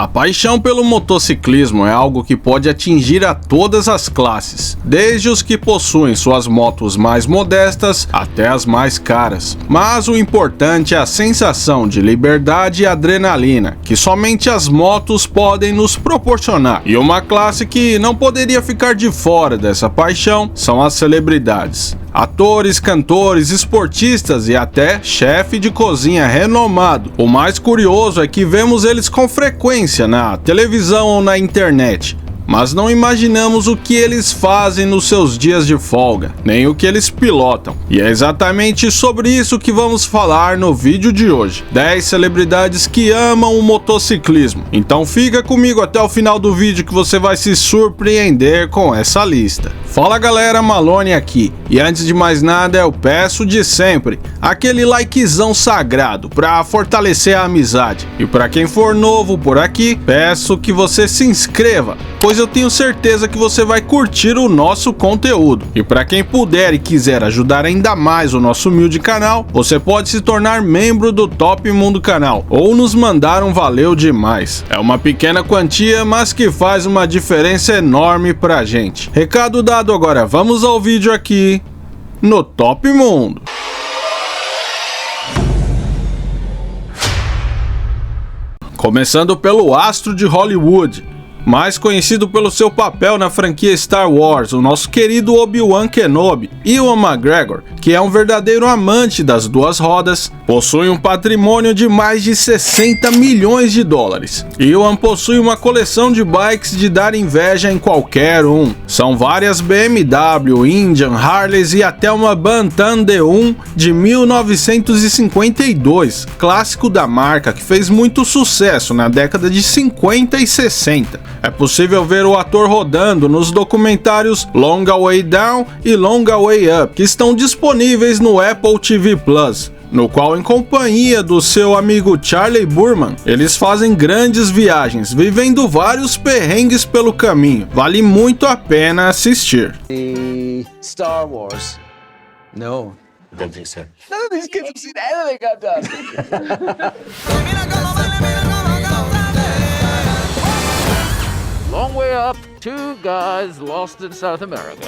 A paixão pelo motociclismo é algo que pode atingir a todas as classes, desde os que possuem suas motos mais modestas até as mais caras. Mas o importante é a sensação de liberdade e adrenalina que somente as motos podem nos proporcionar. E uma classe que não poderia ficar de fora dessa paixão são as celebridades. Atores, cantores, esportistas e até chefe de cozinha renomado. O mais curioso é que vemos eles com frequência na televisão ou na internet, mas não imaginamos o que eles fazem nos seus dias de folga, nem o que eles pilotam. E é exatamente sobre isso que vamos falar no vídeo de hoje. 10 celebridades que amam o motociclismo. Então fica comigo até o final do vídeo que você vai se surpreender com essa lista. Fala galera, Malone aqui. E antes de mais nada eu peço de sempre aquele likezão sagrado para fortalecer a amizade. E para quem for novo por aqui, peço que você se inscreva, pois eu tenho certeza que você vai curtir o nosso conteúdo. E para quem puder e quiser ajudar ainda mais o nosso humilde canal, você pode se tornar membro do Top Mundo Canal ou nos mandar um valeu demais. É uma pequena quantia, mas que faz uma diferença enorme pra gente. Recado dado, agora vamos ao vídeo aqui no Top Mundo. Começando pelo astro de Hollywood, mais conhecido pelo seu papel na franquia Star Wars, o nosso querido Obi-Wan Kenobi. Ewan McGregor, que é um verdadeiro amante das duas rodas, possui um patrimônio de mais de 60 milhões de dólares. Ewan possui uma coleção de bikes de dar inveja em qualquer um. São várias BMW, Indian, Harleys e até uma Bantam D1 de 1952, clássico da marca que fez muito sucesso na década de 50 e 60. É possível ver o ator rodando nos documentários Long Way Down e Long Way Up, que estão disponíveis no Apple TV Plus, no qual, em companhia do seu amigo Charlie Burman, eles fazem grandes viagens, vivendo vários perrengues pelo caminho. Vale muito a pena assistir. Star Wars. No. Don't think so. None of these kids have seen anything I've done. Long way up, two guys lost in South America.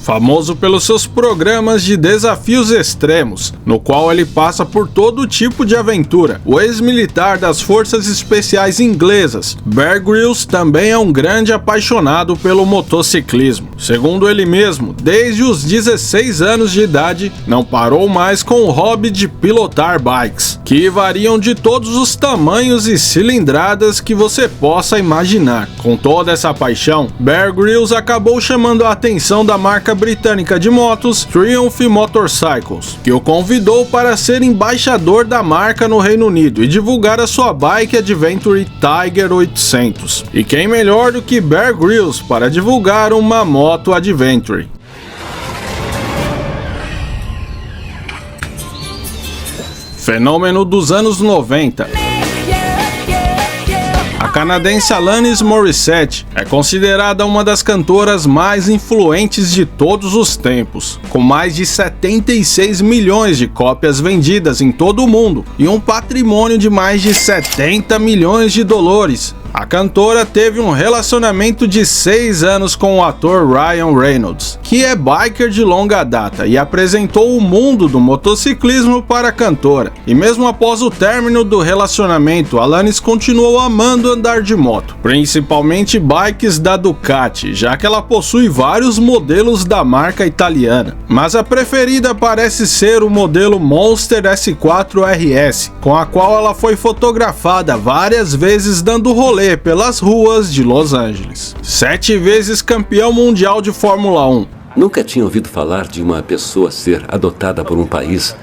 Famoso pelos seus programas de desafios extremos, no qual ele passa por todo tipo de aventura. O ex-militar das Forças Especiais Inglesas, Bear Grylls, também é um grande apaixonado pelo motociclismo. Segundo ele mesmo, desde os 16 anos de idade, não parou mais com o hobby de pilotar bikes, que variam de todos os tamanhos e cilindradas que você possa imaginar. Com toda essa paixão, Bear Grylls acabou chamando a atenção da marca britânica de motos Triumph Motorcycles, que o convidou para ser embaixador da marca no Reino Unido e divulgar a sua bike Adventure Tiger 800. E quem melhor do que Bear Grylls para divulgar uma moto Adventure? Fenômeno dos anos 90. A canadense Alanis Morissette é considerada uma das cantoras mais influentes de todos os tempos, com mais de 76 milhões de cópias vendidas em todo o mundo e um patrimônio de mais de 70 milhões de dólares. A cantora teve um relacionamento de 6 anos com o ator Ryan Reynolds, que é biker de longa data e apresentou o mundo do motociclismo para a cantora. E mesmo após o término do relacionamento, Alanis continuou amando andar de moto, principalmente bikes da Ducati, já que ela possui vários modelos da marca italiana. Mas a preferida parece ser o modelo Monster S4 RS, com a qual ela foi fotografada várias vezes dando rolê pelas ruas de Los Angeles. 7 vezes campeão mundial de Fórmula 1. Nunca tinha ouvido falar de uma pessoa ser adotada por um país.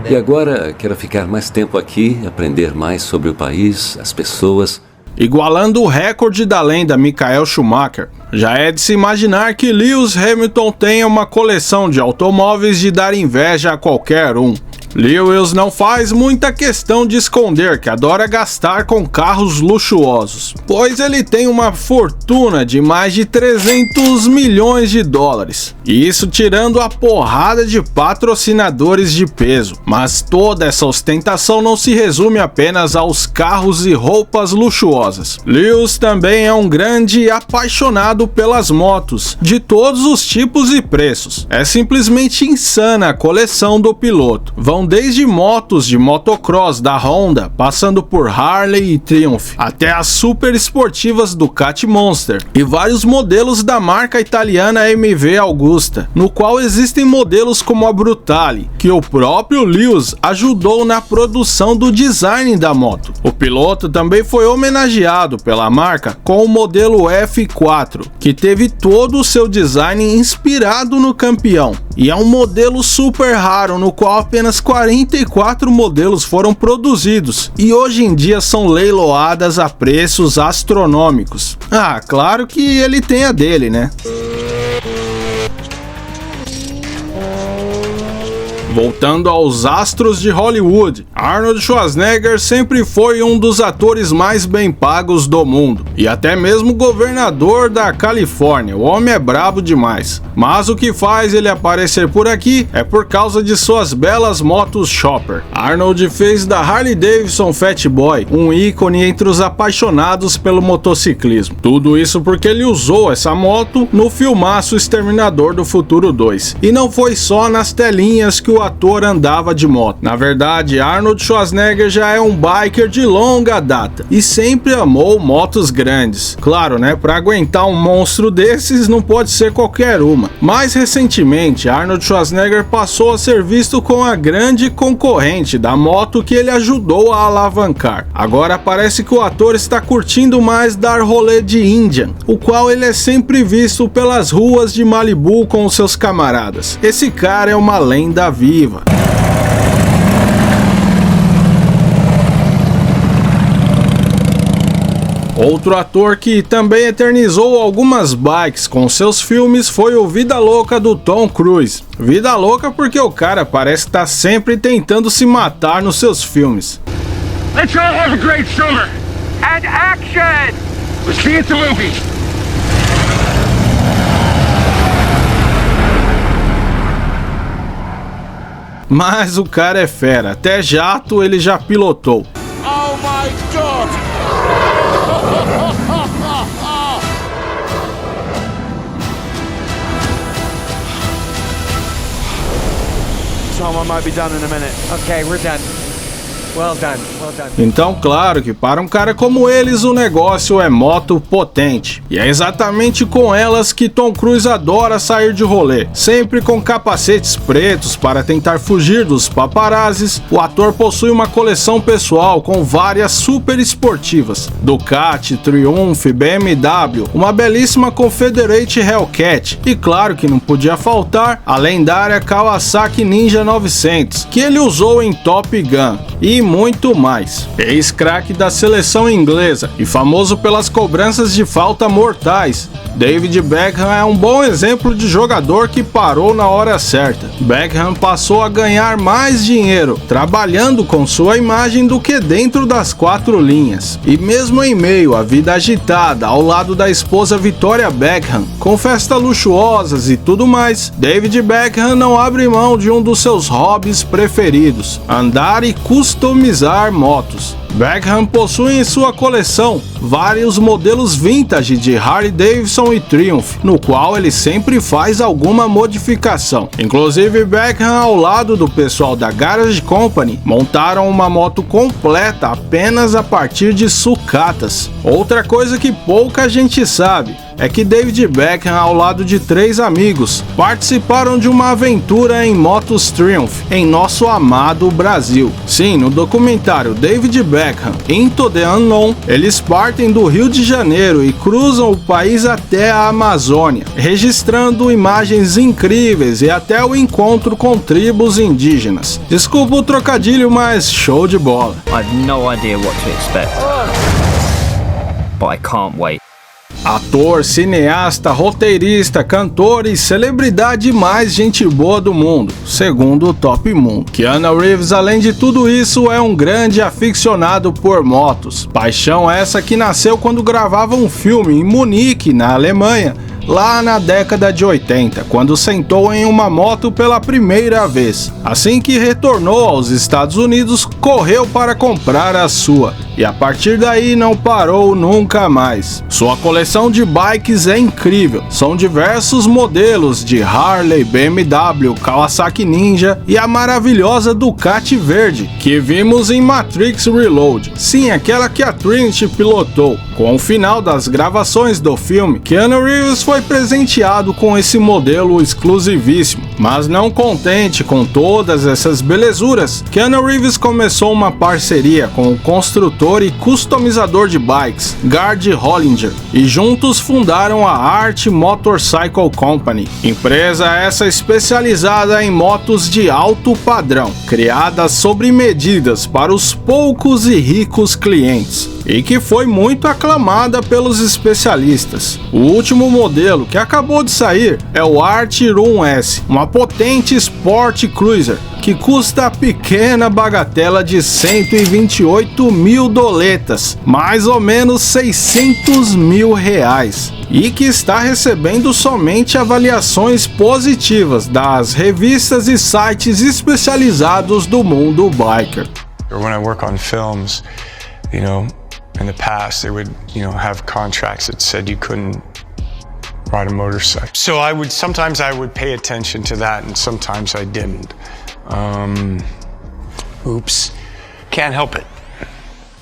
E agora quero ficar mais tempo aqui, aprender mais sobre o país, as pessoas. Igualando o recorde da lenda Michael Schumacher, já é de se imaginar que Lewis Hamilton tenha uma coleção de automóveis de dar inveja a qualquer um. Lewis não faz muita questão de esconder que adora gastar com carros luxuosos, pois ele tem uma fortuna de mais de 300 milhões de dólares, e isso tirando a porrada de patrocinadores de peso. Mas toda essa ostentação não se resume apenas aos carros e roupas luxuosas. Lewis também é um grande apaixonado pelas motos, de todos os tipos e preços. É simplesmente insana a coleção do piloto. Vão desde motos de motocross da Honda, passando por Harley e Triumph, até as super esportivas Ducati Monster, e vários modelos da marca italiana MV Augusta, no qual existem modelos como a Brutale, que o próprio Lewis ajudou na produção do design da moto. O piloto também foi homenageado pela marca com o modelo F4, que teve todo o seu design inspirado no campeão, e é um modelo super raro no qual apenas 44 modelos foram produzidos e hoje em dia são leiloadas a preços astronômicos. Ah, claro que ele tem a dele, né? Voltando aos astros de Hollywood, Arnold Schwarzenegger sempre foi um dos atores mais bem pagos do mundo, e até mesmo governador da Califórnia. O homem é brabo demais. Mas o que faz ele aparecer por aqui é por causa de suas belas motos Chopper. Arnold fez da Harley Davidson Fat Boy um ícone entre os apaixonados pelo motociclismo. Tudo isso porque ele usou essa moto no filmaço Exterminador do Futuro 2. E não foi só nas telinhas que o ator andava de moto. Na verdade, Arnold Schwarzenegger já é um biker de longa data e sempre amou motos grandes. Claro, né? Para aguentar um monstro desses não pode ser qualquer uma. Mais recentemente, Arnold Schwarzenegger passou a ser visto com a grande concorrente da moto que ele ajudou a alavancar. Agora parece que o ator está curtindo mais dar rolê de Indian, o qual ele é sempre visto pelas ruas de Malibu com os seus camaradas. Esse cara é uma lenda viva. Outro ator que também eternizou algumas bikes com seus filmes foi o Vida Louca do Tom Cruise. Vida louca porque o cara parece estar sempre tentando se matar nos seus filmes. Let's all have a great summer. And action! Let's see it's a movie. Mas o cara é fera, até jato ele já pilotou. Oh my God! Tom, I might be done in a minute. Okay, we're done. Well done, well done. Então, claro que para um cara como eles o negócio é moto potente. E é exatamente com elas que Tom Cruise adora sair de rolê. Sempre com capacetes pretos para tentar fugir dos paparazzis, o ator possui uma coleção pessoal com várias super esportivas. Ducati, Triumph, BMW, uma belíssima Confederate Hellcat e claro que não podia faltar a lendária Kawasaki Ninja 900, que ele usou em Top Gun. E muito mais. Ex-craque da seleção inglesa e famoso pelas cobranças de falta mortais, David Beckham é um bom exemplo de jogador que parou na hora certa. Beckham passou a ganhar mais dinheiro trabalhando com sua imagem do que dentro das quatro linhas. E mesmo em meio à vida agitada ao lado da esposa Victoria Beckham, com festas luxuosas e tudo mais, David Beckham não abre mão de um dos seus hobbies preferidos: andar e customizar motos. Beckham possui em sua coleção vários modelos vintage de Harley Davidson e Triumph, no qual ele sempre faz alguma modificação. Inclusive, Beckham, ao lado do pessoal da Garage Company, montaram uma moto completa apenas a partir de sucatas. Outra coisa que pouca gente sabe é que David Beckham, ao lado de 3 amigos, participaram de uma aventura em motos Triumph em nosso amado Brasil. Sim, no documentário David Beckham Into the Unknown, eles partem do Rio de Janeiro e cruzam o país até a Amazônia, registrando imagens incríveis e até o encontro com tribos indígenas. Desculpa o trocadilho, mas show de bola. I have no idea what to expect, but I can't wait. Ator, cineasta, roteirista, cantor e celebridade mais gente boa do mundo, segundo o Top Moon. Keanu Reeves, além de tudo isso, é um grande aficionado por motos. Paixão essa que nasceu quando gravava um filme em Munique, na Alemanha, lá na década de 80, quando sentou em uma moto pela primeira vez. Assim que retornou aos Estados Unidos, correu para comprar a sua, e a partir daí não parou nunca mais. Sua coleção de bikes é incrível, são diversos modelos de Harley, BMW, Kawasaki Ninja e a maravilhosa Ducati verde, que vimos em Matrix Reload. Sim, aquela que a Trinity pilotou. Com o final das gravações do filme, Keanu Reeves foi presenteado com esse modelo exclusivíssimo. Mas não contente com todas essas belezuras, Keanu Reeves começou uma parceria com o construtor e customizador de bikes, Gard Hollinger, e juntos fundaram a Art Motorcycle Company, empresa essa especializada em motos de alto padrão, criadas sob medidas para os poucos e ricos clientes, e que foi muito aclamada pelos especialistas. O último modelo que acabou de sair é o Art Room S, uma potente Sport Cruiser, que custa a pequena bagatela de 128 mil doletas, mais ou menos 600 mil reais, e que está recebendo somente avaliações positivas das revistas e sites especializados do mundo biker. When I work on films, in the past they would, have contracts that said you couldn't ride a motorcycle. So sometimes I would pay attention to that and sometimes I didn't. Oops. Can't help it.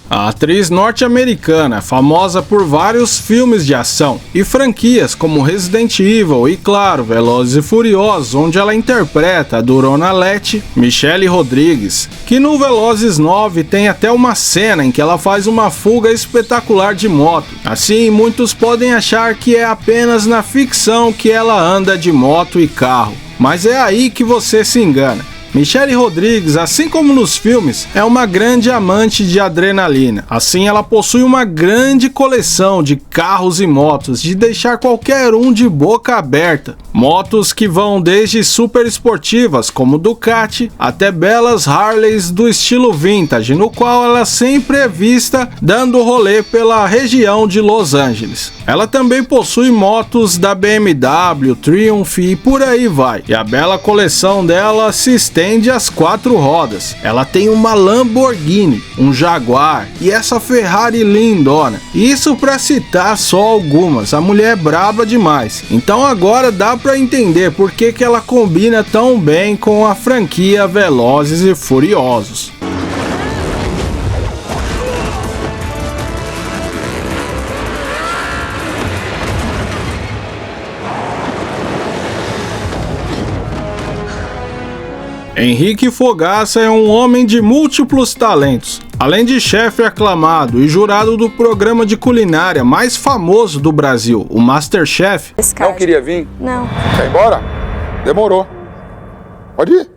A atriz norte-americana, famosa por vários filmes de ação e franquias como Resident Evil e, claro, Velozes e Furiosos, onde ela interpreta a Durona Lett, Michelle Rodrigues, que no Velozes 9 tem até uma cena em que ela faz uma fuga espetacular de moto. Assim, muitos podem achar que é apenas na ficção que ela anda de moto e carro, mas é aí que você se engana. Michelle Rodrigues, assim como nos filmes, é uma grande amante de adrenalina. Assim, ela possui uma grande coleção de carros e motos, de deixar qualquer um de boca aberta. Motos que vão desde super esportivas, como Ducati, até belas Harleys do estilo vintage, no qual ela sempre é vista dando rolê pela região de Los Angeles. Ela também possui motos da BMW, Triumph e por aí vai. E a bela coleção dela se estende às 4 rodas. Ela tem uma Lamborghini, um Jaguar e essa Ferrari lindona. Isso para citar só algumas. A mulher é braba demais. Então agora dá para entender por que ela combina tão bem com a franquia Velozes e Furiosos. Henrique Fogaça é um homem de múltiplos talentos. Além de chefe aclamado e jurado do programa de culinária mais famoso do Brasil, o MasterChef. Não queria vir? Não. Quer ir embora? Demorou. Pode ir.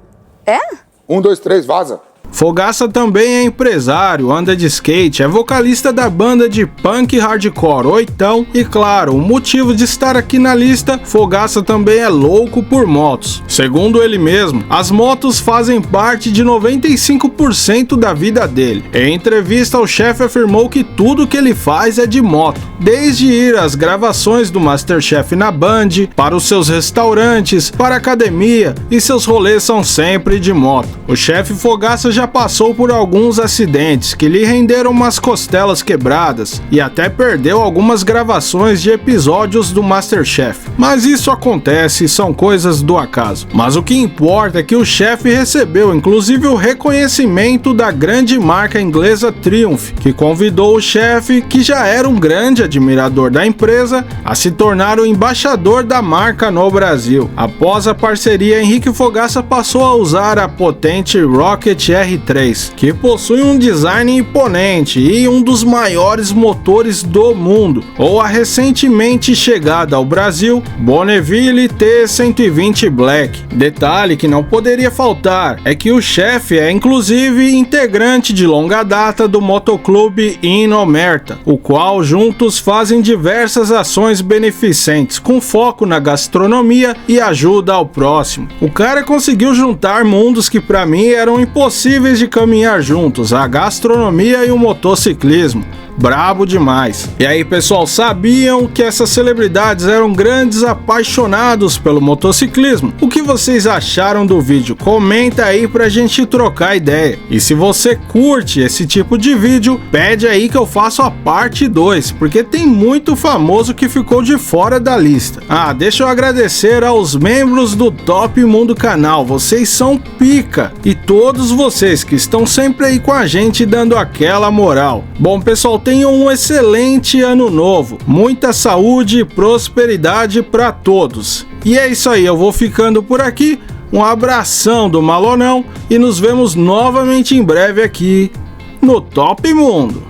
É? 1, 2, 3, vaza. Fogaça também é empresário, anda de skate, é vocalista da banda de punk hardcore Oitão e, claro, o motivo de estar aqui na lista, Fogaça também é louco por motos. Segundo ele mesmo, as motos fazem parte de 95% da vida dele. Em entrevista, o chefe afirmou que tudo que ele faz é de moto, desde ir às gravações do MasterChef na Band, para os seus restaurantes, para a academia, e seus rolês são sempre de moto. O chefe Fogaça já passou por alguns acidentes que lhe renderam umas costelas quebradas e até perdeu algumas gravações de episódios do MasterChef. Mas isso acontece e são coisas do acaso. Mas o que importa é que o chefe recebeu inclusive o reconhecimento da grande marca inglesa Triumph, que convidou o chefe, que já era um grande admirador da empresa, a se tornar o embaixador da marca no Brasil. Após a parceria, Henrique Fogaça passou a usar a potente Rocket R3, que possui um design imponente e um dos maiores motores do mundo, ou a recentemente chegada ao Brasil Bonneville T120 Black. Detalhe que não poderia faltar é que o chefe é inclusive integrante de longa data do motoclube Inomerta, o qual juntos fazem diversas ações beneficentes com foco na gastronomia e ajuda ao próximo. O cara conseguiu juntar mundos que para mim eram impossíveis de caminhar juntos, a gastronomia e o motociclismo. Brabo demais. E aí, pessoal, sabiam que essas celebridades eram grandes apaixonados pelo motociclismo? O que vocês acharam do vídeo? Comenta aí pra gente trocar ideia. E se você curte esse tipo de vídeo, pede aí que eu faça a parte 2, porque tem muito famoso que ficou de fora da lista. Ah, deixa eu agradecer aos membros do Top Mundo canal, vocês são pica. E todos vocês que estão sempre aí com a gente dando aquela moral. Bom, pessoal, tenham um excelente ano novo, muita saúde e prosperidade para todos. E é isso aí, eu vou ficando por aqui, um abração do Malonão e nos vemos novamente em breve aqui no Top Mundo.